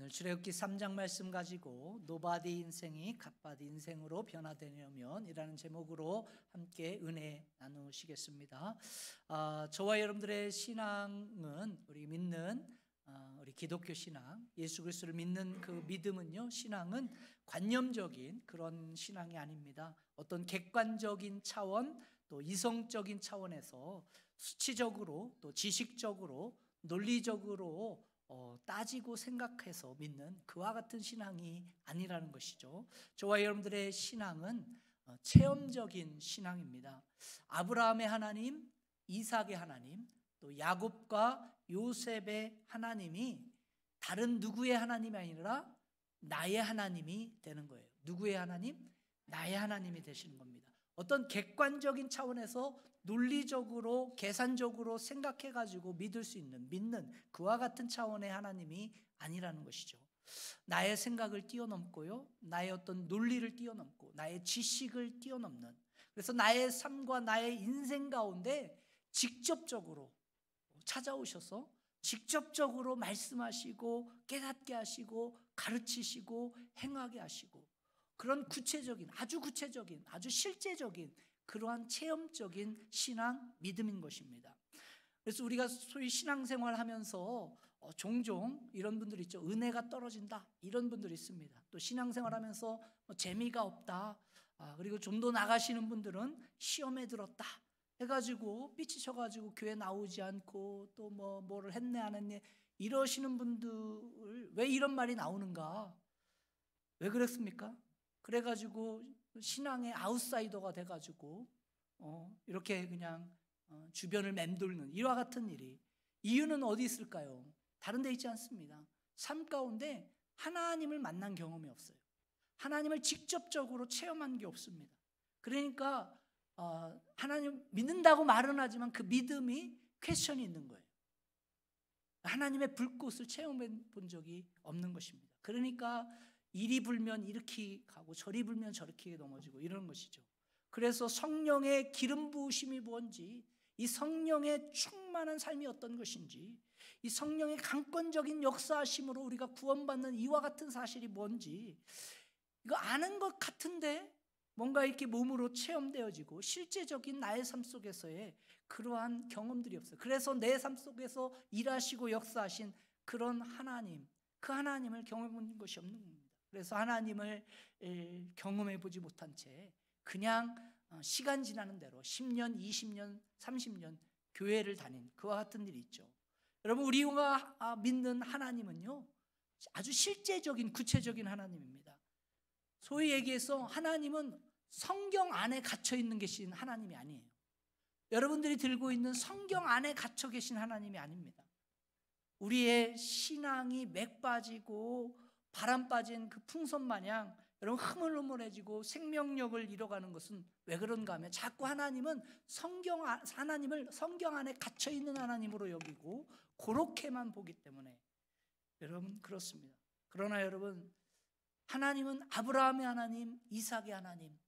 오늘 출애굽기 3장 말씀 가지고 노바디 인생이 갓바디 인생으로 변화되려면 이라는 제목으로 함께 은혜 나누시겠습니다. 저와 여러분들의 신앙은 우리 기독교 신앙, 예수 그리스도를 믿는 그 믿음은요, 신앙은 관념적인 그런 신앙이 아닙니다. 어떤 객관적인 차원, 또 이성적인 차원에서 수치적으로, 또 지식적으로, 논리적으로 따지고 생각해서 믿는 그와 같은 신앙이 아니라는 것이죠. 저와 여러분들의 신앙은 체험적인 신앙입니다. 아브라함의 하나님, 이삭의 하나님, 또 야곱과 요셉의 하나님이 다른 누구의 하나님이 아니라 나의 하나님이 되는 거예요. 누구의 하나님? 나의 하나님이 되시는 겁니다. 어떤 객관적인 차원에서 논리적으로 계산적으로 생각해가지고 믿는 그와 같은 차원의 하나님이 아니라는 것이죠. 나의 생각을 뛰어넘고요, 나의 어떤 논리를 뛰어넘고 나의 지식을 뛰어넘는, 그래서 나의 삶과 나의 인생 가운데 직접적으로 찾아오셔서 직접적으로 말씀하시고 깨닫게 하시고 가르치시고 행하게 하시고, 그런 구체적인, 아주 실제적인 그러한 체험적인 신앙, 믿음인 것입니다. 그래서 우리가 소위 신앙생활 하면서 종종 이런 분들 있죠. 은혜가 떨어진다, 이런 분들이 있습니다. 또 신앙생활 하면서 재미가 없다, 그리고 좀 더 나가시는 분들은 시험에 들었다 해가지고 삐치셔가지고 교회 나오지 않고 또 뭐를 했네 안 했네 이러시는 분들, 왜 이런 말이 나오는가? 왜 그랬습니까? 그래가지고 신앙의 아웃사이더가 돼가지고 이렇게 그냥 주변을 맴돌는 이와 같은 일이, 이유는 어디 있을까요? 다른 데 있지 않습니다. 삶 가운데 하나님을 만난 경험이 없어요. 하나님을 직접적으로 체험한 게 없습니다. 그러니까 하나님 믿는다고 말은 하지만 그 믿음이 퀘스천이 있는 거예요. 하나님의 불꽃을 체험해 본 적이 없는 것입니다. 그러니까 이리 불면 이렇게 가고 저리 불면 저렇게 넘어지고 이런 것이죠. 그래서 성령의 기름 부으심이 뭔지, 이 성령의 충만한 삶이 어떤 것인지, 이 성령의 강권적인 역사하심으로 우리가 구원받는 이와 같은 사실이 뭔지 이거 아는 것 같은데 뭔가 이렇게 몸으로 체험되어지고 실제적인 나의 삶 속에서의 그러한 경험들이 없어요. 그래서 내 삶 속에서 일하시고 역사하신 그런 하나님, 그 하나님을 경험해 본 것이 없는 겁니다. 그래서 하나님을 경험해 보지 못한 채 그냥 시간 지나는 대로 10년, 20년, 30년 교회를 다닌 그와 같은 일이 있죠. 여러분, 우리가 믿는 하나님은요, 아주 실제적인 구체적인 하나님입니다. 소위 얘기해서 하나님은 성경 안에 갇혀 있는 계신 하나님이 아니에요. 여러분들이 들고 있는 성경 안에 갇혀 계신 하나님이 아닙니다. 우리의 신앙이 맥 빠지고 바람 빠진 그 풍선 마냥 여러분 흐물흐물해지고 생명력을 잃어가는 것은 왜 그런가 하면 자꾸 하나님을 성경 안에 갇혀 있는 하나님으로 여기고 그렇게만 보기 때문에 여러분 그렇습니다. 그러나 여러분, 하나님은 아브라함의 하나님, 이삭의 하나님,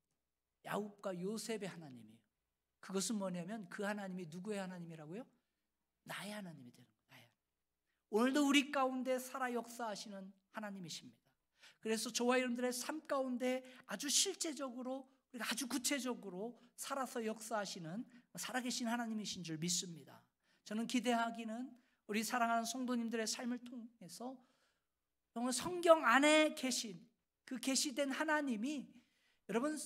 야곱과 요셉의 하나님이에요. 그것은 뭐냐면 그 하나님이 누구의 하나님이라고요? 나의 하나님이 되는 거예요. 나의. 오늘도 우리 가운데 살아 역사하시는 하나님이십니다. 그래서 저와 여러분들의 삶 가운데 아주 실제적으로, 아주 구체적으로 살아서 역사하시는 살아계신 하나님이신 줄 믿습니다. 저는 기대하기는 우리 사랑하는 성도님들의 삶을 통해서 정말 성경 안에 계신 그 계시된 하나님이, 여러분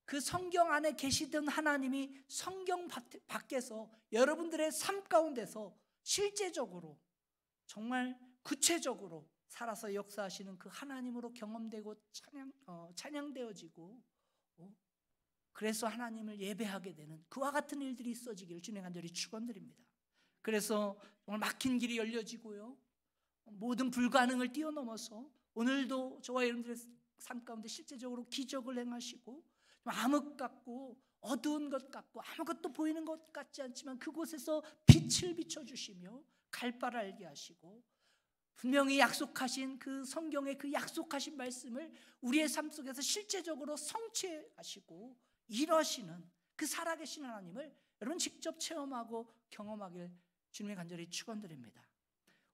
그 성경 안에 계시던 하나님이 성경 밖에서 여러분들의 삶 가운데서 실제적으로 정말 구체적으로 살아서 역사하시는 그 하나님으로 경험되고 찬양되어지고 그래서 하나님을 예배하게 되는 그와 같은 일들이 있어지기를 주님 간절히 축원드립니다. 그래서 정말 막힌 길이 열려지고요, 모든 불가능을 뛰어넘어서 오늘도 저와 여러분들의 삶 가운데 실제적으로 기적을 행하시고 암흑 같고 어두운 것 같고 아무것도 보이는 것 같지 않지만 그곳에서 빛을 비춰주시며 갈 바를 알게 하시고 분명히 약속하신 그 성경의 그 약속하신 말씀을 우리의 삶 속에서 실제적으로 성취하시고 일하시는 그 살아계신 하나님을 여러분 직접 체험하고 경험하길 주님의 간절히 축원드립니다.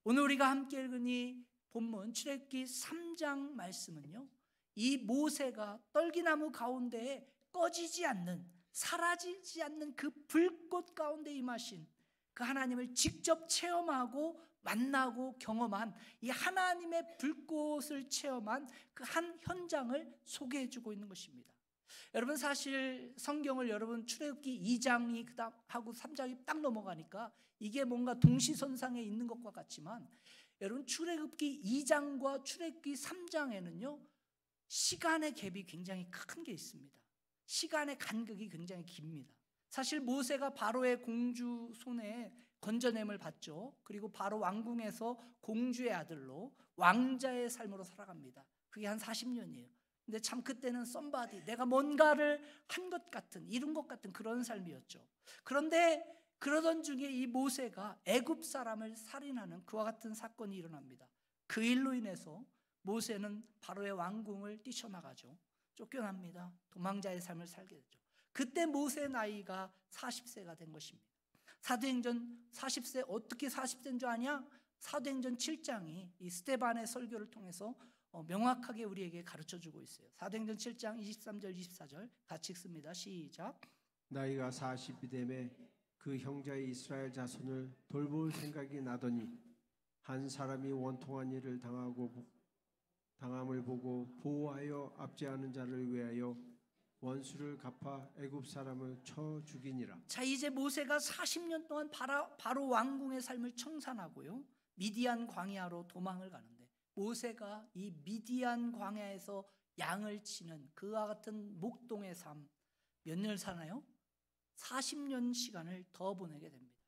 오늘 우리가 함께 읽으니 본문 출애굽기 3장 말씀은요, 이 모세가 떨기나무 가운데에 꺼지지 않는, 사라지지 않는 그 불꽃 가운데 임하신 그 하나님을 직접 체험하고 만나고 경험한, 이 하나님의 불꽃을 체험한 그 한 현장을 소개해 주고 있는 것입니다. 여러분, 사실 성경을 여러분 출애굽기 2장이 그다음 하고 3장이 딱 넘어가니까 이게 뭔가 동시선상에 있는 것과 같지만, 여러분 출애굽기 2장과 출애굽기 3장에는요 시간의 갭이 굉장히 큰 게 있습니다. 시간의 간격이 굉장히 깁니다. 사실 모세가 바로의 공주 손에 건져냄을 받죠. 그리고 바로 왕궁에서 공주의 아들로 왕자의 삶으로 살아갑니다. 그게 한 40년이에요. 근데 참 그때는 썸바디, 내가 뭔가를 한 것 같은, 이룬 것 같은 그런 삶이었죠. 그런데 그러던 중에 이 모세가 애굽 사람을 살인하는 그와 같은 사건이 일어납니다. 그 일로 인해서 모세는 바로의 왕궁을 뛰쳐나가죠. 쫓겨납니다. 도망자의 삶을 살게 되죠. 그때 모세의 나이가 40세가 된 것입니다. 사도행전 40세, 어떻게 40세인 줄 아냐? 사도행전 7장이 이 스데반의 설교를 통해서 명확하게 우리에게 가르쳐주고 있어요. 사도행전 7장 23절 24절 같이 읽습니다. 시작. 나이가 40이 되매 그 형제의 이스라엘 자손을 돌볼 생각이 나더니 한 사람이 원통한 일을 당함을 보고 보호하여 압제하는 자를 위하여 원수를 갚아 애굽 사람을 쳐 죽이니라. 자, 이제 모세가 40년 동안 바로 왕궁의 삶을 청산하고요, 미디안 광야로 도망을 가는데, 모세가 이 미디안 광야에서 양을 치는 그와 같은 목동의 삶 몇 년을 사나요? 40년 시간을 더 보내게 됩니다.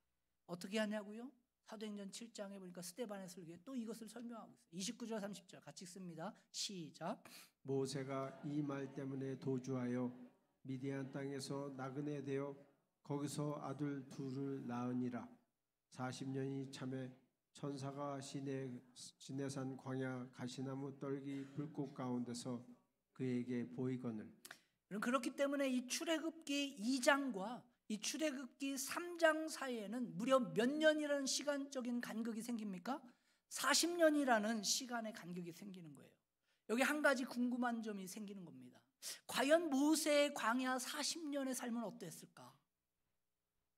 어떻게 하냐고요? 사도행전 7장에 보니까 스데반의 설교에 또 이것을 설명하고 있어요. 29절 30절 같이 읽습니다. 시작. 모세가 이 말 때문에 도주하여 미디안 땅에서 나그네 되어 거기서 아들 둘을 낳으니라. 40년이 참에 천사가 시내산 광야 가시나무 떨기 불꽃 가운데서 그에게 보이거늘. 그렇기 때문에 이 출애굽기 2장과 이 출애굽기 3장 사이에는 무려 몇 년이라는 시간적인 간격이 생깁니까? 40년이라는 시간의 간격이 생기는 거예요. 여기 한 가지 궁금한 점이 생기는 겁니다. 과연 모세의 광야 40년의 삶은 어땠을까?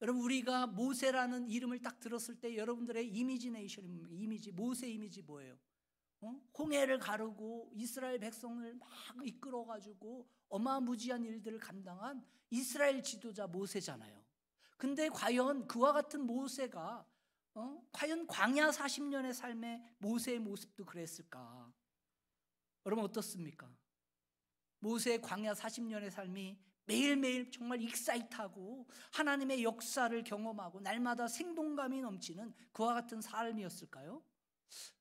여러분, 우리가 모세라는 이름을 딱 들었을 때 여러분들의 이미지네이션, 모세 이미지 뭐예요? 홍해를 가르고 이스라엘 백성을 막 이끌어가지고 어마무지한 일들을 감당한 이스라엘 지도자 모세잖아요. 근데 과연 그와 같은 모세가 과연 광야 40년의 삶의 모세의 모습도 그랬을까? 여러분 어떻습니까? 모세의 광야 40년의 삶이 매일매일 정말 익사이트하고 하나님의 역사를 경험하고 날마다 생동감이 넘치는 그와 같은 삶이었을까요?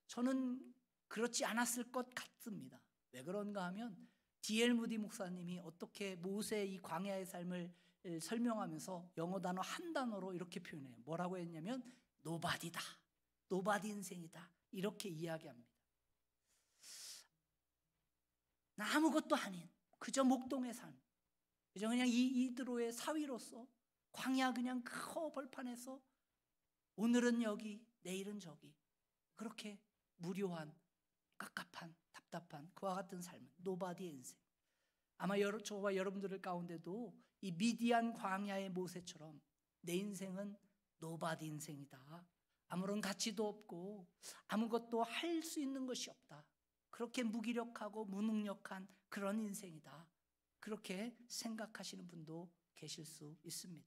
저는 그렇지 않았을 것 같습니다. 왜 그런가 하면 D.L. 무디 목사님이 어떻게 모세의 이 광야의 삶을 설명하면서 영어 단어 한 단어로 이렇게 표현해요. 뭐라고 했냐면 노바디다, 노바디 인생이다, 이렇게 이야기합니다. 아무것도 아닌 그저 목동의 삶, 그저 그냥 이드로의 사위로서 광야 그냥 그 벌판에서 오늘은 여기 내일은 저기, 그렇게 무료한 깝깝한 답답한 그와 같은 삶은 노바디의 인생. 아마 저와 여러분들 가운데도 이 미디안 광야의 모세처럼 내 인생은 노바디 인생이다, 아무런 가치도 없고 아무것도 할 수 있는 것이 없다, 그렇게 무기력하고 무능력한 그런 인생이다, 그렇게 생각하시는 분도 계실 수 있습니다.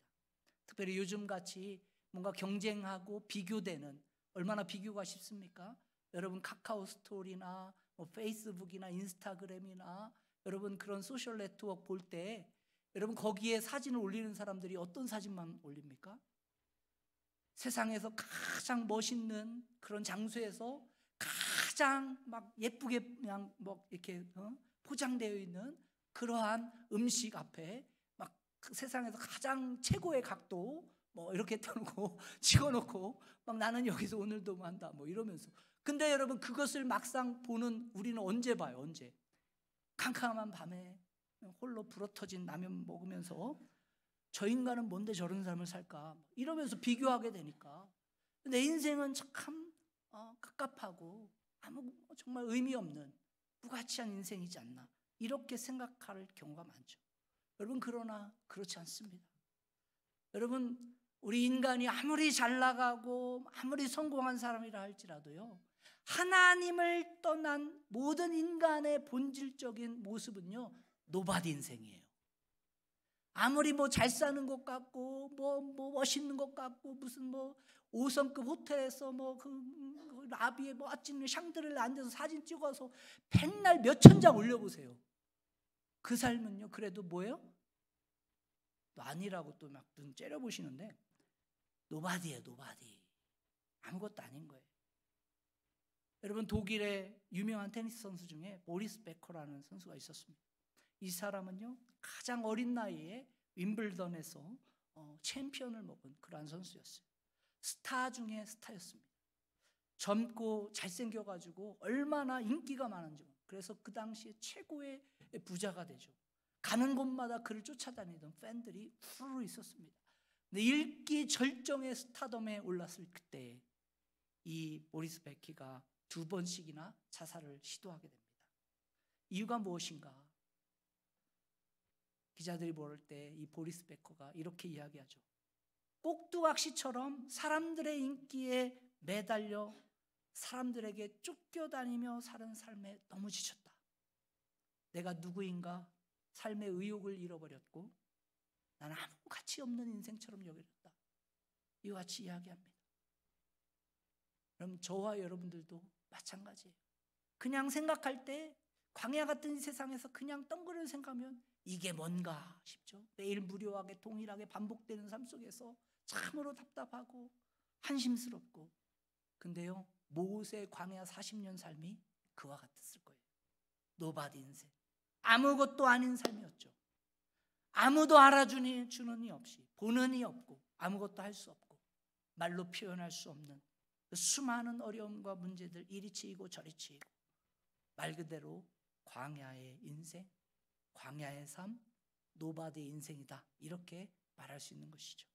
특별히 요즘같이 뭔가 경쟁하고 비교되는, 얼마나 비교가 쉽습니까? 여러분 카카오 스토리나 페이스북이나 인스타그램이나 여러분 그런 소셜 네트워크 볼 때 여러분 거기에 사진을 올리는 사람들이 어떤 사진만 올립니까? 세상에서 가장 멋있는 그런 장소에서 가장 막 예쁘게 그냥 뭐 이렇게 포장되어 있는 그러한 음식 앞에 막 그 세상에서 가장 최고의 각도 뭐 이렇게 떠놓고 찍어놓고 막 나는 여기서 오늘도 한다 뭐 이러면서. 근데 여러분 그것을 막상 보는 우리는 언제 봐요? 언제? 캄캄한 밤에 홀로 불어터진 라면 먹으면서 저 인간은 뭔데 저런 삶을 살까 이러면서 비교하게 되니까 내 인생은 참 깝깝하고 정말 의미 없는 무가치한 인생이지 않나, 이렇게 생각할 경우가 많죠. 여러분, 그러나 그렇지 않습니다. 여러분, 우리 인간이 아무리 잘 나가고 아무리 성공한 사람이라 할지라도요, 하나님을 떠난 모든 인간의 본질적인 모습은요, 노바디 인생이에요. 아무리 잘 사는 것 같고 멋있는 것 같고 무슨 5성급 호텔에서 그 라비에 멋진 샹들레 앉아서 사진 찍어서 백날 몇천 장 올려보세요. 그 삶은요, 그래도 뭐예요? 또 아니라고 또 막 눈 째려보시는데 노바디예요. 노바디. 아무것도 아닌 거예요. 여러분, 독일의 유명한 테니스 선수 중에 보리스 베커라는 선수가 있었습니다. 이 사람은요, 가장 어린 나이에 윈블던에서 챔피언을 먹은 그러한 선수였어요. 스타 중에 스타였습니다. 젊고 잘생겨가지고 얼마나 인기가 많은지, 그래서 그 당시에 최고의 부자가 되죠. 가는 곳마다 그를 쫓아다니던 팬들이 후루룩 있었습니다. 근데 일기 절정의 스타덤에 올랐을 그때 이 보리스 베키가 2번씩이나 자살을 시도하게 됩니다. 이유가 무엇인가? 기자들이 물을 때 이 보리스 베커가 이렇게 이야기하죠. 꼭두각시처럼 사람들의 인기에 매달려 사람들에게 쫓겨다니며 사는 삶에 너무 지쳤다. 내가 누구인가 삶의 의욕을 잃어버렸고 나는 아무 가치 없는 인생처럼 여겨졌다. 이와 같이 이야기합니다. 그럼 저와 여러분들도 마찬가지예요. 그냥 생각할 때 광야 같은 이 세상에서 그냥 덩그러니 생각하면 이게 뭔가 싶죠. 매일 무료하게 동일하게 반복되는 삶 속에서 참으로 답답하고 한심스럽고, 근데요, 모세 광야 40년 삶이 그와 같았을 거예요. 노바디 인생, 아무것도 아닌 삶이었죠. 아무도 알아주는 이 없이, 보는 이 없고, 아무것도 할 수 없고, 말로 표현할 수 없는 그 수많은 어려움과 문제들 이리 치이고 저리 치이고, 말 그대로 광야의 인생, 광야의 삶, 노바디 인생이다, 이렇게 말할 수 있는 것이죠.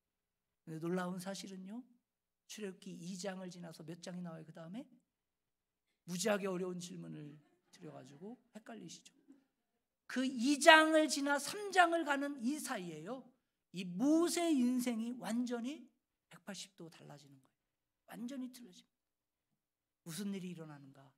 근데 놀라운 사실은요, 출애굽기 2장을 지나서 몇 장이 나와요? 그 다음에 무지하게 어려운 질문을 드려가지고 헷갈리시죠. 그 2장을 지나 3장을 가는 이 사이에요, 이 모세의 인생이 완전히 180도 달라지는 거예요. 완전히 틀려집니다. 무슨 일이 일어나는가?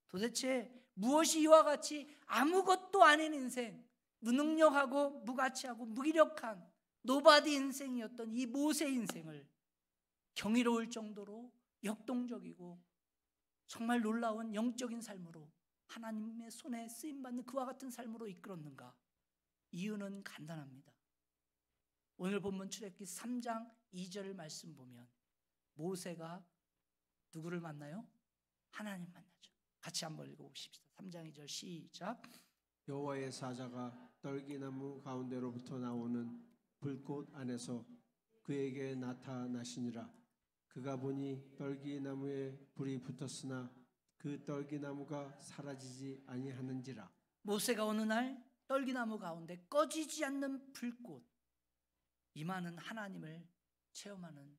도대체 무엇이 이와 같이 아무것도 아닌 인생, 무능력하고 무가치하고 무기력한 노바디 인생이었던 이 모세의 인생을 경이로울 정도로 역동적이고 정말 놀라운 영적인 삶으로, 하나님의 손에 쓰임받는 그와 같은 삶으로 이끌었는가? 이유는 간단합니다. 오늘 본문 출애굽기 3장 2절 말씀 보면 모세가 누구를 만나요? 하나님 만나죠. 같이 한번 읽어보십시다. 3장 2절 시작. 여호와의 사자가 떨기나무 가운데로부터 나오는 불꽃 안에서 그에게 나타나시니라. 그가 보니 떨기나무에 불이 붙었으나 그 떨기나무가 사라지지 아니하는지라. 모세가 어느 날 떨기나무 가운데 꺼지지 않는 불꽃, 임하는 하나님을 체험하는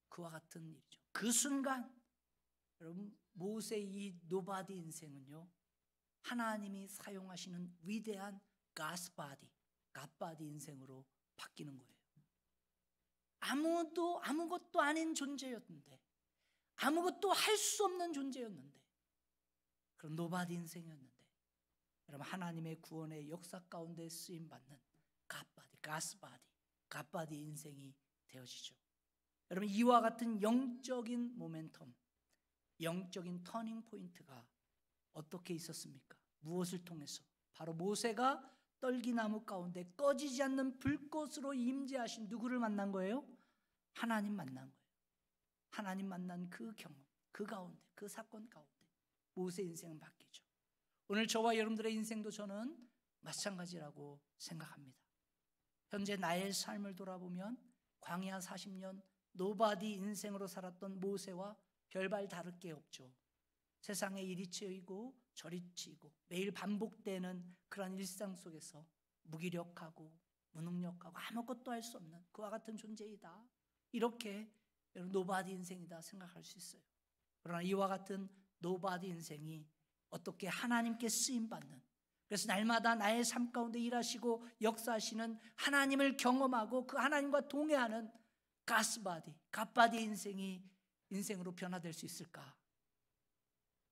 그와 같은 일이죠. 그 순간 여러분, 모세의 이 노바디 인생은요, 하나님이 사용하시는 위대한 갓바디 인생으로 바뀌는 거예요. 아무것도 아닌 존재였는데, 아무것도 할 수 없는 존재였는데, 그런 노바디 인생이었는데, 여러분, 하나님의 구원의 역사 가운데 쓰임받는 갓바디 인생이 되어지죠. 여러분, 이와 같은 영적인 모멘텀, 영적인 터닝 포인트가 어떻게 있었습니까? 무엇을 통해서? 바로 모세가 떨기나무 가운데 꺼지지 않는 불꽃으로 임재하신 누구를 만난 거예요? 하나님 만난 거예요. 하나님 만난 그 경험, 그 가운데, 그 사건 가운데 모세 인생은 바뀌죠. 오늘 저와 여러분들의 인생도 저는 마찬가지라고 생각합니다. 현재 나의 삶을 돌아보면 광야 40년 노바디 인생으로 살았던 모세와 별반 다를 게 없죠. 세상에 이리 치이고 저리 치이고 매일 반복되는 그런 일상 속에서 무기력하고 무능력하고 아무것도 할 수 없는 그와 같은 존재이다, 이렇게 노바디 인생이다 생각할 수 있어요. 그러나 이와 같은 노바디 인생이 어떻게 하나님께 쓰임받는, 그래서 날마다 나의 삶 가운데 일하시고 역사하시는 하나님을 경험하고 그 하나님과 동행하는 갓바디 인생으로 변화될 수 있을까?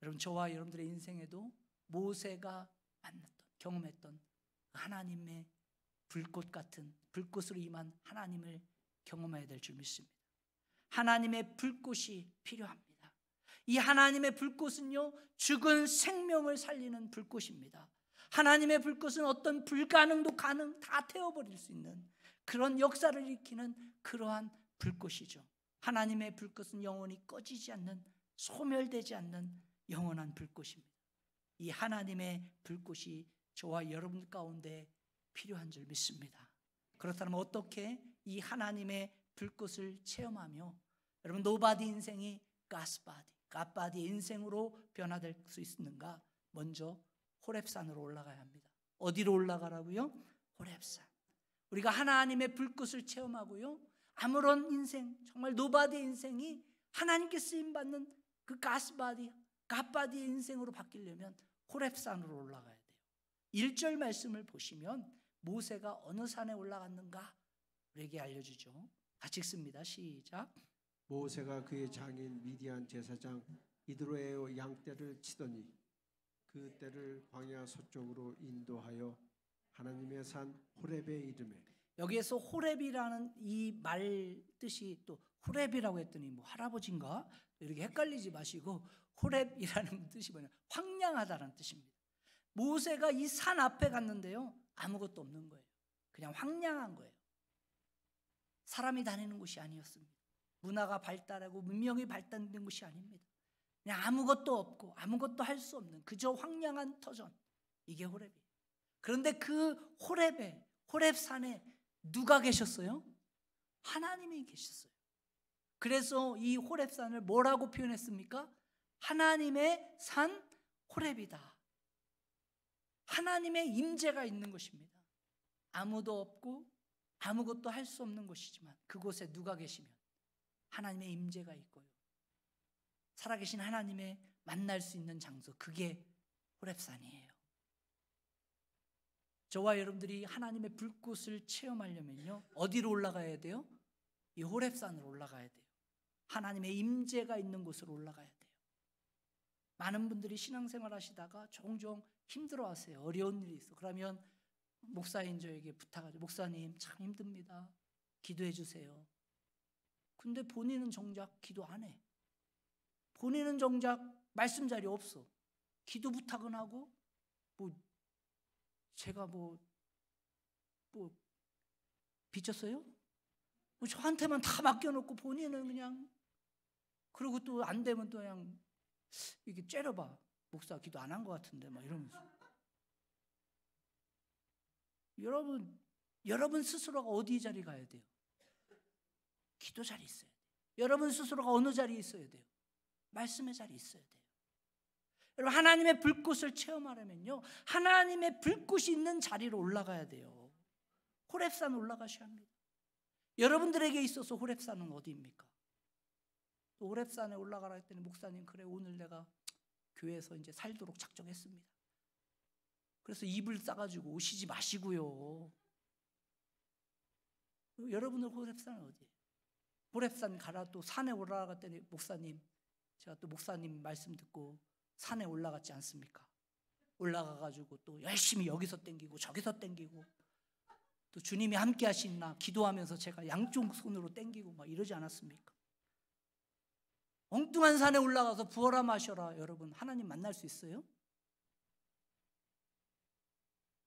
여러분, 저와 여러분들의 인생에도 모세가 만났던, 경험했던 하나님의 불꽃 같은, 불꽃으로 임한 하나님을 경험해야 될 줄 믿습니다. 하나님의 불꽃이 필요합니다. 이 하나님의 불꽃은요, 죽은 생명을 살리는 불꽃입니다. 하나님의 불꽃은 어떤 불가능도 가능, 다 태워버릴 수 있는 그런 역사를 일으키는 그러한 불꽃이죠. 하나님의 불꽃은 영원히 꺼지지 않는, 소멸되지 않는 영원한 불꽃입니다. 이 하나님의 불꽃이 저와 여러분 가운데 필요한 줄 믿습니다. 그렇다면 어떻게 이 하나님의 불꽃을 체험하며 여러분 노바디 인생이 갓바디 인생으로 변화될 수 있는가? 먼저 호렙산으로 올라가야 합니다. 어디로 올라가라고요? 호렙산. 우리가 하나님의 불꽃을 체험하고요, 아무런 인생, 정말 노바디 인생이 하나님께 쓰임받는 그 갓바디 인생으로 바뀌려면 호렙산으로 올라가야 돼요. 1절 말씀을 보시면 모세가 어느 산에 올라갔는가 우리에게 알려주죠. 같이 읽습니다. 시작. 모세가 그의 장인 미디안 제사장 이드로의 양떼를 치더니 그 떼를 광야 서쪽으로 인도하여 하나님의 산 호렙에 이르매. 여기에서 호렙이라는 이 말 뜻이 또 호렙이라고 했더니 뭐 할아버지인가? 이렇게 헷갈리지 마시고 호렙이라는 뜻이 뭐냐? 황량하다라는 뜻입니다. 모세가 이 산 앞에 갔는데요, 아무것도 없는 거예요. 그냥 황량한 거예요. 사람이 다니는 곳이 아니었습니다. 문화가 발달하고 문명이 발달된 곳이 아닙니다. 그냥 아무것도 없고 아무것도 할 수 없는 그저 황량한 터전, 이게 호렙이에요. 그런데 그 호렙산에 누가 계셨어요? 하나님이 계셨어요. 그래서 이 호렙산을 뭐라고 표현했습니까? 하나님의 산 호렙이다. 하나님의 임재가 있는 것입니다. 아무도 없고 아무것도 할 수 없는 곳이지만 그곳에 누가 계시면 하나님의 임재가 있고요, 살아계신 하나님의 만날 수 있는 장소, 그게 호렙산이에요. 저와 여러분들이 하나님의 불꽃을 체험하려면요, 어디로 올라가야 돼요? 이 호렙산으로 올라가야 돼요. 하나님의 임재가 있는 곳으로 올라가야 돼요. 많은 분들이 신앙생활 하시다가 종종 힘들어하세요. 어려운 일이 있어. 그러면 목사인 저에게 부탁하죠. 목사님, 참 힘듭니다. 기도해 주세요. 근데 본인은 정작 기도 안 해. 본인은 정작 말씀 자리 없어. 기도 부탁은 하고, 제가 빚졌어요? 저한테만 다 맡겨놓고 본인은 그냥, 그리고 또 안 되면 또 그냥 이렇게 째려봐. 목사 기도 안 한 것 같은데 막 이러면서. 여러분 스스로가 어디 자리 가야 돼요? 기도 자리 있어야 돼요. 여러분 스스로가 어느 자리에 있어야 돼요? 말씀의 자리에 있어야 돼요. 여러분, 하나님의 불꽃을 체험하려면요, 하나님의 불꽃이 있는 자리로 올라가야 돼요. 호렙산 올라가셔야 합니다. 여러분들에게 있어서 호렙산은 어디입니까? 또 호렙산에 올라가라 했더니 목사님, 그래 오늘 내가 교회에서 이제 살도록 작정했습니다. 그래서 이불 싸가지고 오시지 마시고요. 여러분들 호렙산은 어디예요? 호렙산 가라, 또 산에 올라갔더니 목사님, 제가 또 목사님 말씀 듣고 산에 올라갔지 않습니까? 올라가가지고 또 열심히 여기서 땡기고 저기서 땡기고, 또 주님이 함께 하시나 기도하면서 제가 양쪽 손으로 땡기고 막 이러지 않았습니까? 엉뚱한 산에 올라가서 부어라 마셔라. 여러분, 하나님 만날 수 있어요?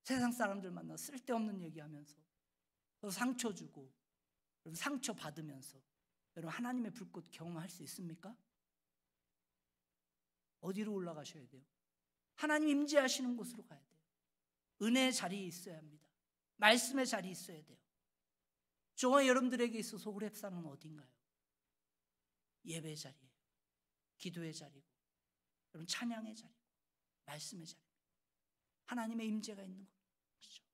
세상 사람들 만나 쓸데없는 얘기하면서 상처 주고 상처 받으면서 여러분 하나님의 불꽃 경험할 수 있습니까? 어디로 올라가셔야 돼요? 하나님 임재하시는 곳으로 가야 돼요. 은혜의 자리에 있어야 합니다. 말씀의 자리에 있어야 돼요. 저와 여러분들에게 있어서 호렙산은 어딘가요? 예배의 자리예요. 기도의 자리고, 여러분 찬양의 자리고, 말씀의 자리입니다. 하나님의 임재가 있는 곳이죠.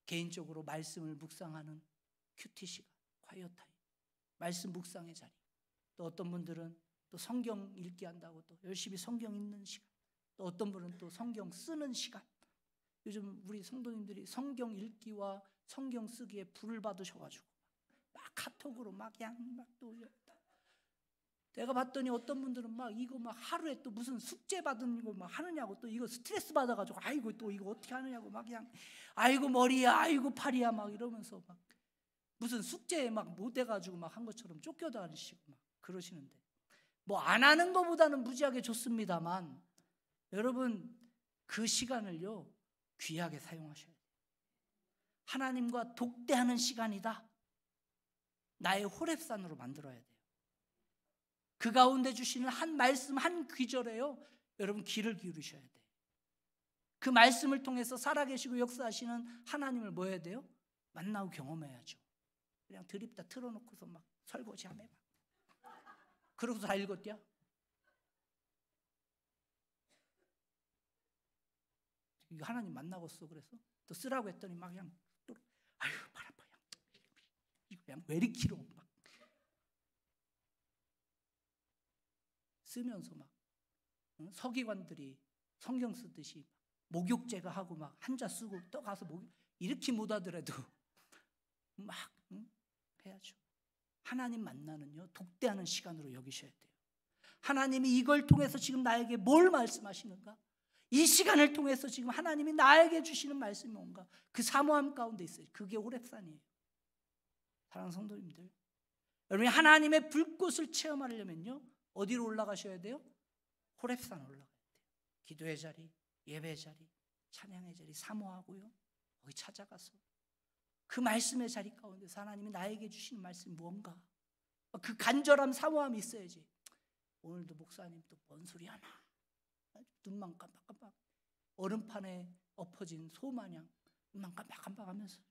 개인적으로 말씀을 묵상하는 큐티 시간, 콰이어 타임, 말씀 묵상의 자리. 또 어떤 분들은 또 성경 읽기 한다고 또 열심히 성경 읽는 시간, 또 어떤 분은 또 성경 쓰는 시간. 요즘 우리 성도님들이 성경 읽기와 성경 쓰기에 불을 받으셔가지고 막 카톡으로 막 또 올렸다. 내가 봤더니 어떤 분들은 막 이거 막 하루에 또 무슨 숙제 받은 거 막 하느냐고, 또 이거 스트레스 받아가지고 아이고 또 이거 어떻게 하느냐고 막 그냥 아이고 머리야 아이고 팔이야 막 이러면서 막 무슨 숙제에 막 못 해가지고 막 한 것처럼 쫓겨다니시고 막 그러시는데, 뭐 안 하는 것보다는 무지하게 좋습니다만 여러분 그 시간을요 귀하게 사용하셔야 돼요. 하나님과 독대하는 시간이다. 나의 호렙산으로 만들어야 돼요. 그 가운데 주시는 한 말씀 한 귀절에요 여러분 귀를 기울이셔야 돼요. 그 말씀을 통해서 살아계시고 역사하시는 하나님을 뭐 해야 돼요? 만나고 경험해야죠. 그냥 드립다 틀어놓고서 막 설거지하며 막 그러고서 다 읽었대요. 이거 하나님 만나겠어 그래서 또 쓰라고 했더니 막 그냥 또 아유 발 아파 이거 그냥 외리키로 막 쓰면서 막 서기관들이 성경 쓰듯이 목욕제가 하고 막 한자 쓰고 또 가서 이렇게 못하더라도 막 해야죠. 하나님 만나는요 독대하는 시간으로 여기셔야 돼요. 하나님이 이걸 통해서 지금 나에게 뭘 말씀하시는가, 이 시간을 통해서 지금 하나님이 나에게 주시는 말씀이 뭔가, 그 사모함 가운데 있어요. 그게 호렙산이에요. 사랑하는 성도님들, 여러분이 하나님의 불꽃을 체험하려면요 어디로 올라가셔야 돼요? 호렙산 올라가야 돼요. 기도의 자리, 예배의 자리, 찬양의 자리 사모하고요 거기 찾아가서 그 말씀의 자리 가운데서 하나님이 나에게 주시는 말씀이 뭔가, 그 간절함 사모함이 있어야지. 오늘도 목사님 또 뭔 소리 하나, 눈만 깜빡깜빡 얼음판에 엎어진 소마냥 눈만 깜빡깜빡하면서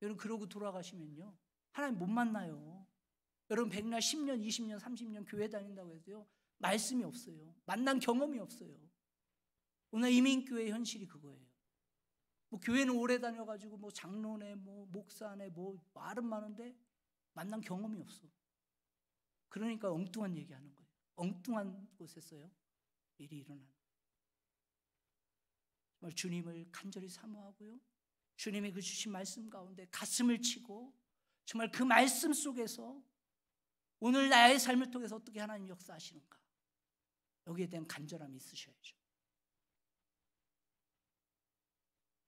여러분 그러고 돌아가시면요 하나님 못 만나요. 여러분 100년, 10년, 20년, 30년 교회 다닌다고 해도요 말씀이 없어요. 만난 경험이 없어요. 오늘 이민교회의 현실이 그거예요. 뭐 교회는 오래 다녀가지고 뭐 장로네 뭐 목사네 뭐 말은 많은데 만난 경험이 없어. 그러니까 엉뚱한 얘기하는 거예요. 엉뚱한 곳에서요 일이 일어나는 거예요. 정말 주님을 간절히 사모하고요 주님의 그 주신 말씀 가운데 가슴을 치고 정말 그 말씀 속에서 오늘 나의 삶을 통해서 어떻게 하나님 역사하시는가, 여기에 대한 간절함이 있으셔야죠.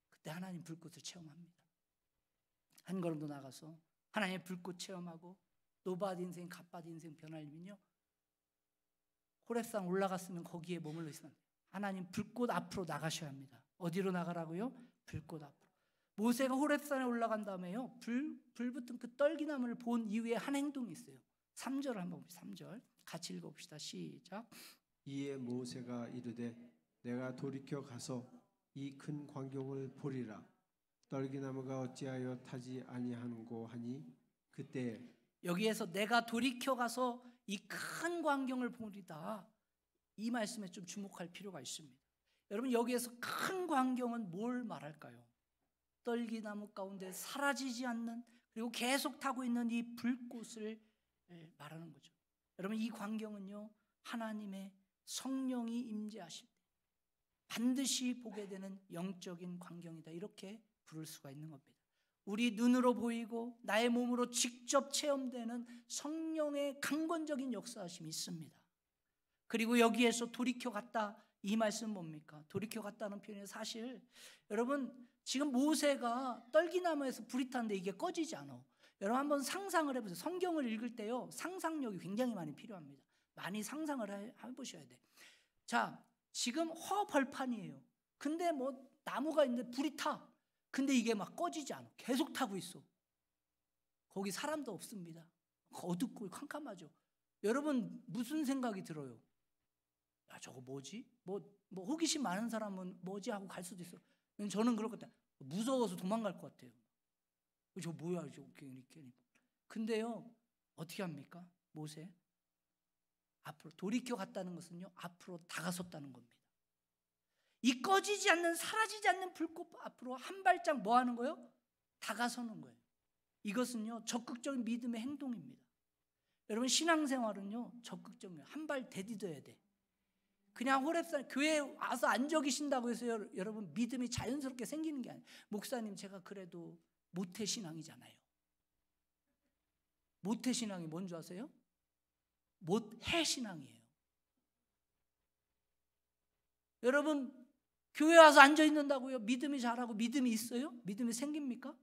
그때 하나님 불꽃을 체험합니다. 한 걸음도 나가서 하나님의 불꽃 체험하고 노바디 인생, 갓바디 인생 변하려면요 호렙산 올라갔으면 거기에 머물러 있으면 하나님 불꽃 앞으로 나가셔야 합니다. 어디로 나가라고요? 불꽃 앞으로. 모세가 호렙산에 올라간 다음에요 불 붙은 그 떨기나무를 본 이후에 한 행동이 있어요. 3절을 한번 봅시다. 3절 같이 읽어봅시다. 시작. 이에 모세가 이르되 내가 돌이켜 가서 이 큰 광경을 보리라. 떨기나무가 어찌하여 타지 아니하는고 하니 그때, 여기에서 내가 돌이켜 가서 이 큰 광경을 보리다, 이 말씀에 좀 주목할 필요가 있습니다. 여러분 여기에서 큰 광경은 뭘 말할까요? 떨기나무 가운데 사라지지 않는, 그리고 계속 타고 있는 이 불꽃을 말하는 거죠. 여러분 이 광경은요 하나님의 성령이 임재하실 때 반드시 보게 되는 영적인 광경이다, 이렇게 부를 수가 있는 겁니다. 우리 눈으로 보이고 나의 몸으로 직접 체험되는 성령의 강권적인 역사하심이 있습니다. 그리고 여기에서 돌이켜 갔다, 이 말씀은 뭡니까? 돌이켜 갔다는 표현이 사실 여러분 지금 모세가 떨기나무에서 불이 탔는데 이게 꺼지지 않아. 여러분 한번 상상을 해보세요. 성경을 읽을 때요 상상력이 굉장히 많이 필요합니다. 많이 상상을 해보셔야 돼. 자, 지금 허벌판이에요. 근데 뭐 나무가 있는데 불이 타. 근데 이게 막 꺼지지 않아. 계속 타고 있어. 거기 사람도 없습니다. 어둡고 캄캄하죠. 여러분 무슨 생각이 들어요? 야 저거 뭐지? 뭐 호기심 많은 사람은 뭐지 하고 갈 수도 있어. 저는 그럴 것 같아요. 무서워서 도망갈 것 같아요. 저 뭐야 저 이렇게. 근데요 어떻게 합니까? 모세 앞으로 돌이켜 갔다는 것은요 앞으로 다가섰다는 겁니다. 이 꺼지지 않는, 사라지지 않는 불꽃 앞으로 한 발짝 뭐 하는 거예요? 다가서는 거예요. 이것은요 적극적인 믿음의 행동입니다. 여러분 신앙생활은요 적극적이에요. 한 발 대디뎌야 돼. 그냥 호렙산 교회에 와서 앉아 계신다고 해서 여러분 믿음이 자연스럽게 생기는 게 아니에요. 목사님 제가 그래도 모태신앙이잖아요. 모태신앙이 뭔지 아세요? 못해신앙이에요. 여러분 교회 와서 앉아 있는다고요? 믿음이 자라고 믿음이 있어요? 믿음이 생깁니까?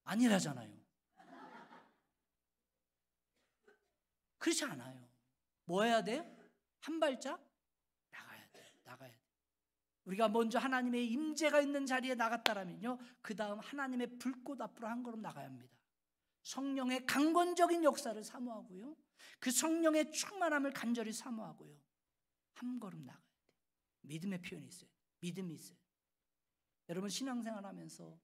아니라잖아요. 그렇지 않아요. 뭐 해야 돼요? 한 발짝 나가야 돼요. 나가야 돼요. 우리가 먼저 하나님의 임재가 있는 자리에 나갔다라면요, 그 다음 하나님의 불꽃 앞으로 한 걸음 나가야 합니다. 성령의 강건적인 역사를 사모하고요, 그 성령의 충만함을 간절히 사모하고요, 한 걸음 나가야 돼요. 믿음의 표현이 있어요. 믿음이 있어요. 여러분 신앙생활하면서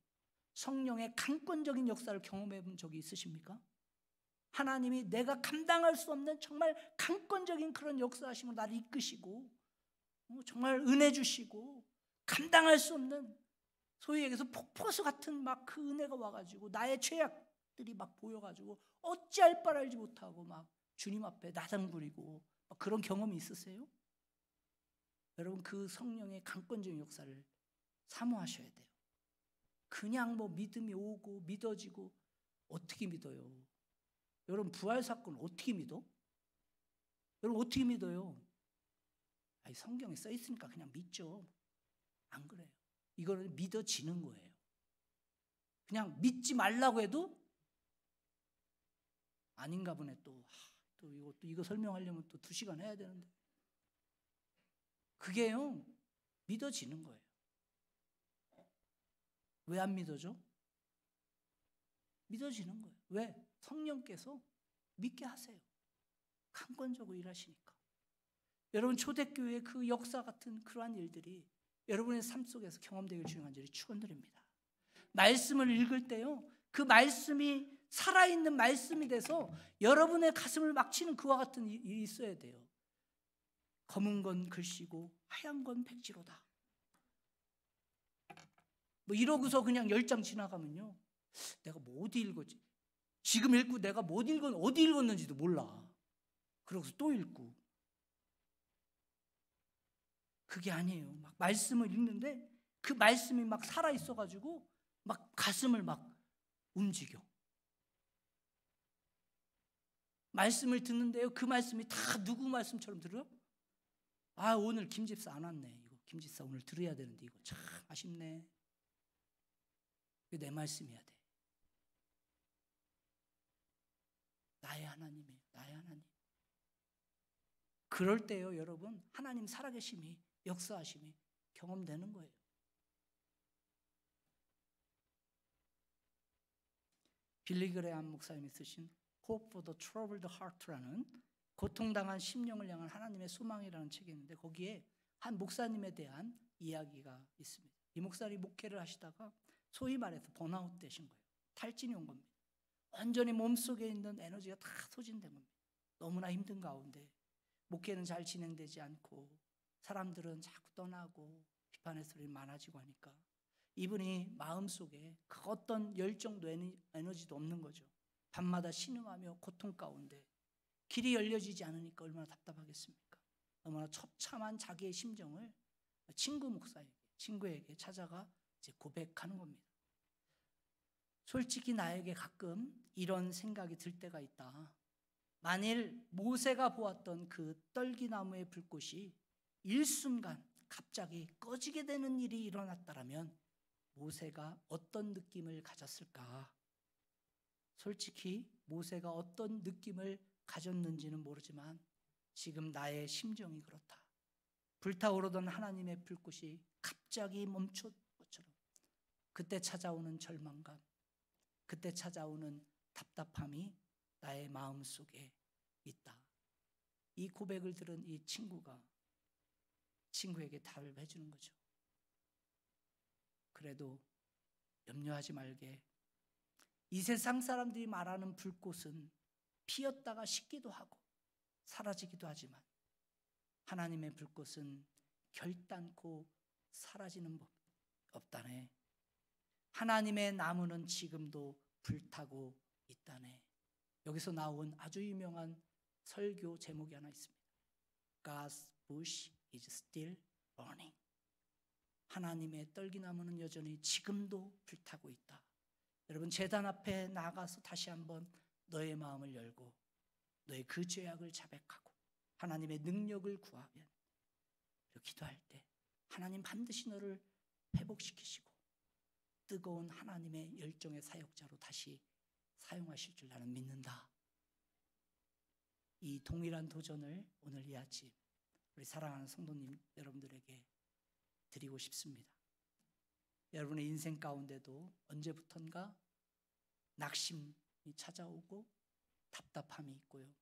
성령의 강권적인 역사를 경험해 본 적이 있으십니까? 하나님이 내가 감당할 수 없는 정말 강권적인 그런 역사하심으로 나를 이끄시고 정말 은혜 주시고 감당할 수 없는 소위 얘기해서 폭포수 같은 막 그 은혜가 와가지고 나의 죄악들이 막 보여가지고 어찌할 바를 알지 못하고 막 주님 앞에 나당부리고 막 그런 경험이 있으세요? 여러분 그 성령의 강권적인 역사를 사모하셔야 돼요. 그냥 뭐 믿음이 오고 믿어지고 어떻게 믿어요? 여러분 부활 사건을 어떻게 믿어? 여러분 어떻게 믿어요? 아니, 성경에 써 있으니까 그냥 믿죠. 안 그래요. 이거는 믿어지는 거예요. 그냥 믿지 말라고 해도 아닌가 보네. 또 이거 설명하려면 또 2시간 해야 되는데. 그게요 믿어지는 거예요. 왜 안 믿어져? 믿어지는 거예요. 왜? 성령께서 믿게 하세요. 강권적으로 일하시니까. 여러분 초대교회의 그 역사 같은 그러한 일들이 여러분의 삶 속에서 경험되길 주님 간절히 축원드립니다. 말씀을 읽을 때요, 그 말씀이 살아있는 말씀이 돼서 여러분의 가슴을 막 치는 그와 같은 일이 있어야 돼요. 검은 건 글씨고 하얀 건 백지로다. 뭐 이러고서 그냥 10장 지나가면요, 내가 뭐 어디 읽었지? 지금 읽고 내가 못 읽었는지 어디 읽었는지도 몰라. 그러고서 또 읽고. 그게 아니에요. 막 말씀을 읽는데 그 말씀이 막 살아 있어가지고 막 가슴을 막 움직여. 말씀을 듣는데요, 그 말씀이 다 누구 말씀처럼 들어요? 아, 오늘 김 집사 안 왔네. 이거 김 집사 오늘 들어야 되는데 이거 참 아쉽네. 이게 내 말씀이어야 돼. 나의 하나님이에요. 나의 하나님. 그럴 때요, 여러분, 하나님 살아계심이, 역사하심이 경험되는 거예요. 빌리 그레함 목사님이 쓰신 Hope for the Troubled Heart라는 고통당한 심령을 향한 하나님의 소망이라는 책이 있는데 거기에 한 목사님에 대한 이야기가 있습니다. 이 목사님이 목회를 하시다가 소위 말해서 번아웃 되신 거예요. 탈진이 온 겁니다. 완전히 몸속에 있는 에너지가 다 소진된 겁니다. 너무나 힘든 가운데 목회는 잘 진행되지 않고 사람들은 자꾸 떠나고 비판의 소리가 많아지고 하니까 이분이 마음속에 그 어떤 열정도 에너지도 없는 거죠. 밤마다 신음하며 고통 가운데 길이 열려지지 않으니까 얼마나 답답하겠습니까? 얼마나 처참한 자기의 심정을 친구에게 찾아가 이제 고백하는 겁니다. 솔직히 나에게 가끔 이런 생각이 들 때가 있다. 만일 모세가 보았던 그 떨기나무의 불꽃이 일순간 갑자기 꺼지게 되는 일이 일어났다면 모세가 어떤 느낌을 가졌을까? 솔직히 모세가 어떤 느낌을 가졌는지는 모르지만 지금 나의 심정이 그렇다. 불타오르던 하나님의 불꽃이 갑자기 멈춘 것처럼 그때 찾아오는 절망감, 그때 찾아오는 답답함이 나의 마음속에 있다. 이 고백을 들은 이 친구가 친구에게 답을 해주는 거죠. 그래도 염려하지 말게. 이 세상 사람들이 말하는 불꽃은 피었다가 식기도 하고 사라지기도 하지만 하나님의 불꽃은 결단코 사라지는 법 없다네. 하나님의 나무는 지금도 불타고 있다네. 여기서 나온 아주 유명한 설교 제목이 하나 있습니다. God's bush is still burning. 하나님의 떨기나무는 여전히 지금도 불타고 있다. 여러분, 제단 앞에 나가서 다시 한번 너의 마음을 열고 너의 그 죄악을 자백하고 하나님의 능력을 구하면, 기도할 때 하나님 반드시 너를 회복시키시고 뜨거운 하나님의 열정의 사역자로 다시 사용하실 줄 나는 믿는다. 이 동일한 도전을 오늘 이 아침 우리 사랑하는 성도님 여러분들에게 드리고 싶습니다. 여러분의 인생 가운데도 언제부턴가 낙심이 찾아오고 답답함이 있고요.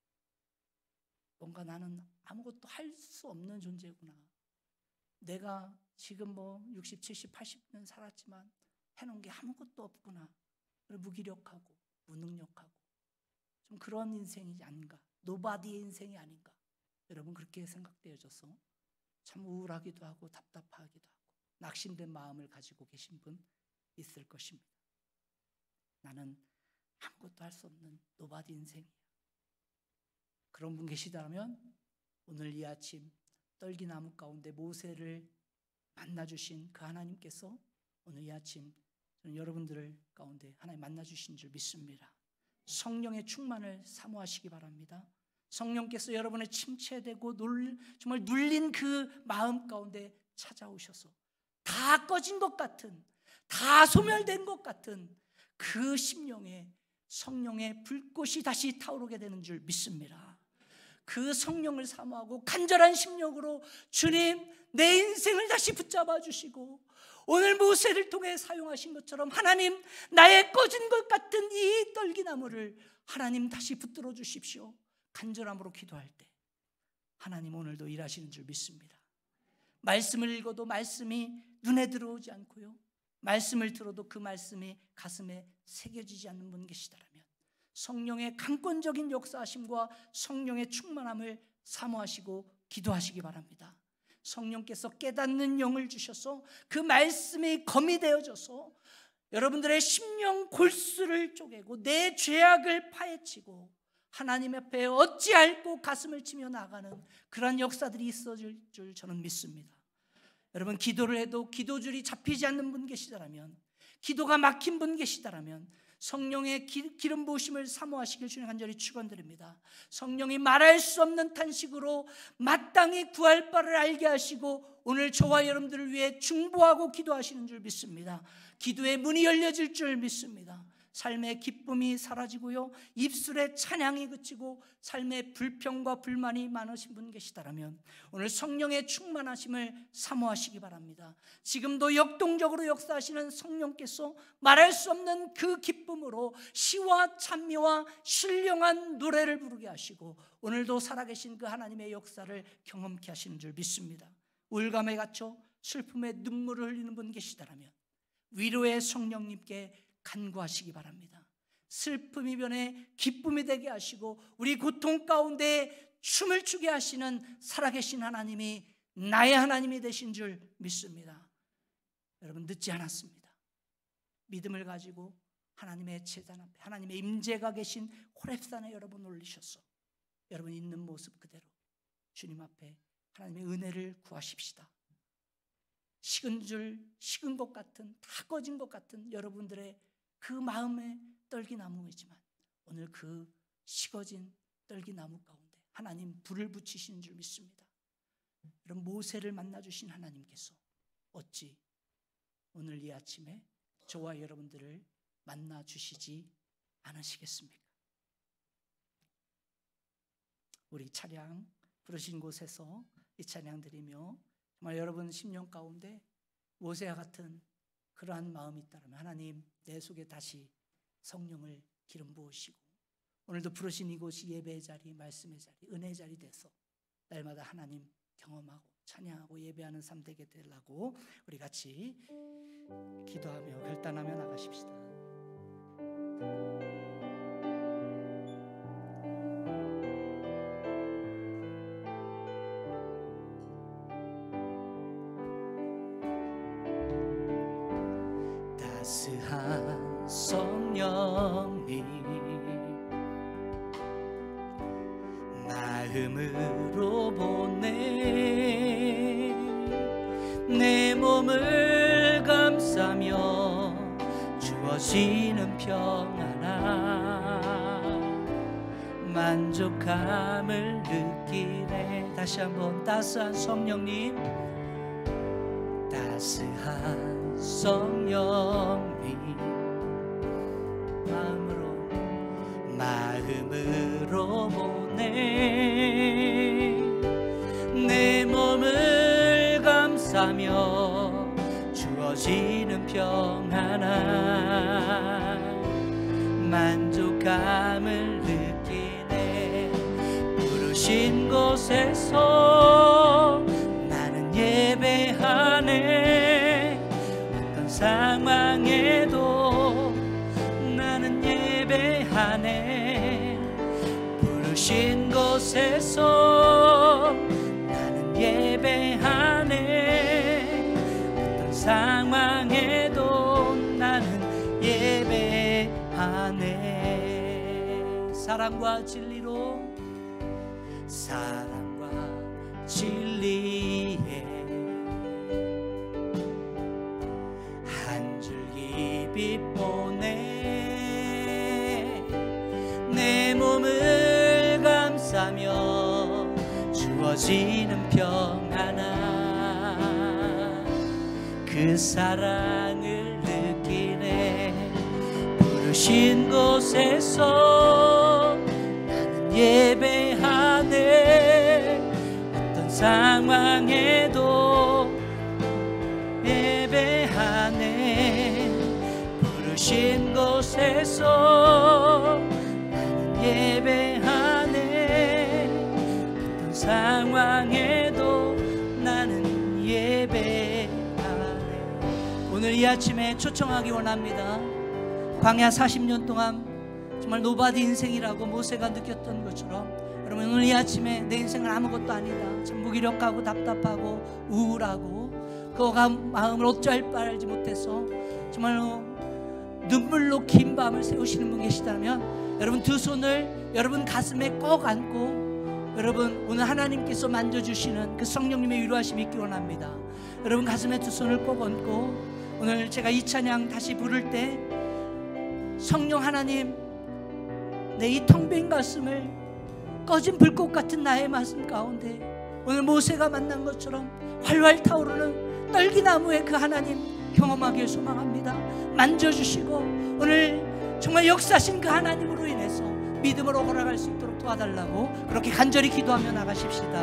뭔가 나는 아무것도 할 수 없는 존재구나. 내가 지금 60, 70, 80년 살았지만 해놓은 게 아무것도 없구나. 무기력하고 무능력하고 좀 그런 인생이 아닌가, 노바디의 인생이 아닌가. 여러분, 그렇게 생각되어져서 참 우울하기도 하고 답답하기도 하고 낙심된 마음을 가지고 계신 분 있을 것입니다. 나는 아무것도 할 수 없는 노바디 인생이야. 그런 분 계시다면 오늘 이 아침 떨기나무 가운데 모세를 만나주신 그 하나님께서 오늘 이 아침 저는 여러분들 가운데 하나님 만나주신 줄 믿습니다. 성령의 충만을 사모하시기 바랍니다. 성령께서 여러분의 침체되고 정말 눌린 그 마음 가운데 찾아오셔서 다 꺼진 것 같은, 다 소멸된 것 같은 그 심령에 성령의 불꽃이 다시 타오르게 되는 줄 믿습니다. 그 성령을 사모하고 간절한 심령으로 주님, 내 인생을 다시 붙잡아 주시고 오늘 모세를 통해 사용하신 것처럼 하나님, 나의 꺼진 것 같은 이 떨기나무를 하나님 다시 붙들어 주십시오. 간절함으로 기도할 때 하나님 오늘도 일하시는 줄 믿습니다. 말씀을 읽어도 말씀이 눈에 들어오지 않고요, 말씀을 들어도 그 말씀이 가슴에 새겨지지 않는 분 계시다라면 성령의 강권적인 역사하심과 성령의 충만함을 사모하시고 기도하시기 바랍니다. 성령께서 깨닫는 영을 주셔서 그 말씀이 검이 되어져서 여러분들의 심령 골수를 쪼개고 내 죄악을 파헤치고 하나님 앞에 어찌할꼬 가슴을 치며 나가는 그러한 역사들이 있어질 줄 저는 믿습니다. 여러분, 기도를 해도 기도줄이 잡히지 않는 분 계시다라면, 기도가 막힌 분 계시다라면 성령의 기름 부으심을 사모하시길 주님 간절히 축원드립니다. 성령이 말할 수 없는 탄식으로 마땅히 구할 바를 알게 하시고 오늘 저와 여러분들을 위해 중보하고 기도하시는 줄 믿습니다. 기도의 문이 열려질 줄 믿습니다. 삶의 기쁨이 사라지고요, 입술의 찬양이 그치고 삶의 불평과 불만이 많으신 분 계시다라면 오늘 성령의 충만하심을 사모하시기 바랍니다. 지금도 역동적으로 역사하시는 성령께서 말할 수 없는 그 기쁨으로 시와 찬미와 신령한 노래를 부르게 하시고 오늘도 살아계신 그 하나님의 역사를 경험케 하시는 줄 믿습니다. 우울감에 갇혀 슬픔에 눈물을 흘리는 분 계시다라면 위로의 성령님께 간구하시기 바랍니다. 슬픔이 변해 기쁨이 되게 하시고 우리 고통 가운데 춤을 추게 하시는 살아계신 하나님이 나의 하나님이 되신 줄 믿습니다. 여러분, 늦지 않았습니다. 믿음을 가지고 하나님의 제단 앞에 하나님의 임재가 계신 호렙산에 여러분 올리셔서 여러분 있는 모습 그대로 주님 앞에 하나님의 은혜를 구하십시다. 식은 것 같은, 다 꺼진 것 같은 여러분들의 그 마음의 떨기나무이지만 오늘 그 식어진 떨기나무 가운데 하나님 불을 붙이시는 줄 믿습니다. 여러분, 모세를 만나주신 하나님께서 어찌 오늘 이 아침에 저와 여러분들을 만나주시지 않으시겠습니까? 우리 찬양 부르신 곳에서 이 찬양 드리며 정말 여러분 심령 가운데 모세와 같은 그러한 마음이 있다면 하나님, 내 속에 다시 성령을 기름 부으시고 오늘도 부르신 이곳이 예배의 자리, 말씀의 자리, 은혜의 자리 돼서 날마다 하나님 경험하고 찬양하고 예배하는 삶 되게 되려고 우리 같이 기도하며 결단하며 나가십시다. 따스한 성령님 마음으로 보내 내 몸을 감싸며 주어지는 평안함 만족함을 느끼네. 다시 한번 따스한 성령님, 따스한 성령님 마음으로 보내 내 몸을 감싸며 주어지는 평안함 만족감을 느끼네. 부르신 곳에서 나는 예배하네. 어떤 상황에도 나는 예배하네. 부르신 곳에서 나는 예배하네. 어떤 상황에도 나는 예배하네. 사랑과 진리로 사랑과 진리에 한 줄기 빛 보내 내 몸을 감싸며 주어지는 평안함 그 사랑을 느끼네. 부르신 곳에서 나는 예배하네. 어떤 상황에도 예배하네. 부르신 곳에서 나는 예배하네. 어떤 상황에도 나는 예배하네. 오늘 이 아침에 초청하기 원합니다. 광야 40년 동안 정말 노바디 인생이라고 모세가 느꼈던 것처럼 여러분 오늘 이 아침에 내 인생은 아무것도 아니다, 참 무기력하고 답답하고 우울하고 그가 마음을 어찌할 바 알지 못해서 정말로 눈물로 긴 밤을 새우시는 분 계시다면 여러분 두 손을 여러분 가슴에 꼭 안고 여러분 오늘 하나님께서 만져주시는 그 성령님의 위로하심이 있기 원합니다. 여러분 가슴에 두 손을 꼭 얹고 오늘 제가 이 찬양 다시 부를 때 성령 하나님, 내 이 텅 빈 가슴을 꺼진 불꽃 같은 나의 말씀 가운데 오늘 모세가 만난 것처럼 활활 타오르는 떨기나무의 그 하나님 경험하길 소망합니다. 만져주시고 오늘 정말 역사하신 그 하나님으로 인해서 믿음으로 걸어갈 수 있도록 도와달라고 그렇게 간절히 기도하며 나가십시다.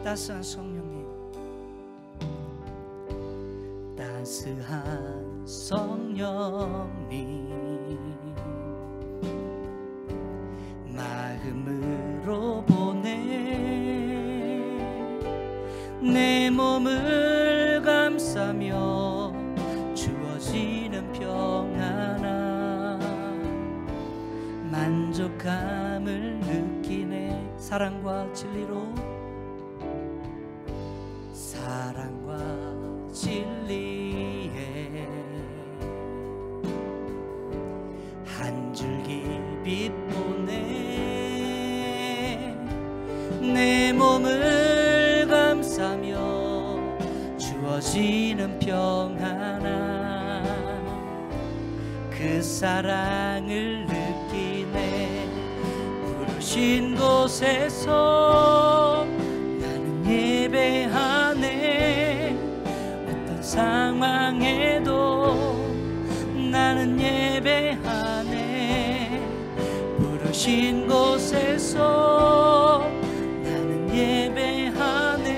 따스한 성령님, 따스한 성령님 마음으로 보내 내 몸을 감싸며 주어지는 평안함 만족감을 느끼네. 사랑과 진리로 사랑과 진리에 한 줄기 빛 보내 내 몸을 감싸며 주어지는 평안함 그 사랑을 느끼네. 부르신 곳에서 나는 예배하네. 어떤 상황에도 나는 예배하네. 부르신 곳에서 나는 예배하네.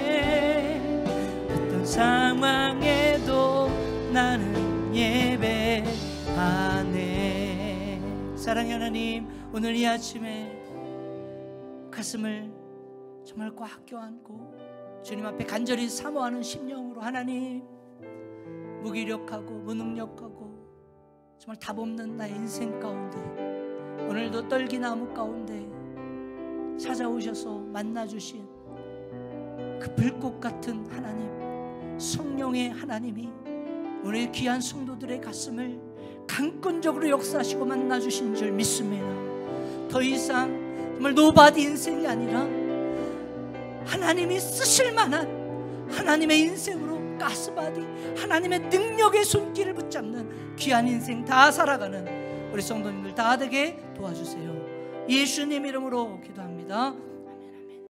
어떤 상황에도 나는 예배하네. 사랑의 하나님, 오늘 이 아침에 가슴을 정말 꽉 껴안고 주님 앞에 간절히 사모하는 심령으로 하나님, 무기력하고 무능력하고 정말 답 없는 나의 인생 가운데 오늘도 떨기나무 가운데 찾아오셔서 만나주신 그 불꽃 같은 하나님, 성령의 하나님이 우리 귀한 성도들의 가슴을 강권적으로 역사하시고 만나주신 줄 믿습니다. 더 이상 정말 노바디 인생이 아니라 하나님이 쓰실 만한 하나님의 인생으로 가스바디, 하나님의 능력의 손길을 붙잡는 귀한 인생 다 살아가는 우리 성도님들 다 되게 도와주세요. 예수님 이름으로 기도합니다.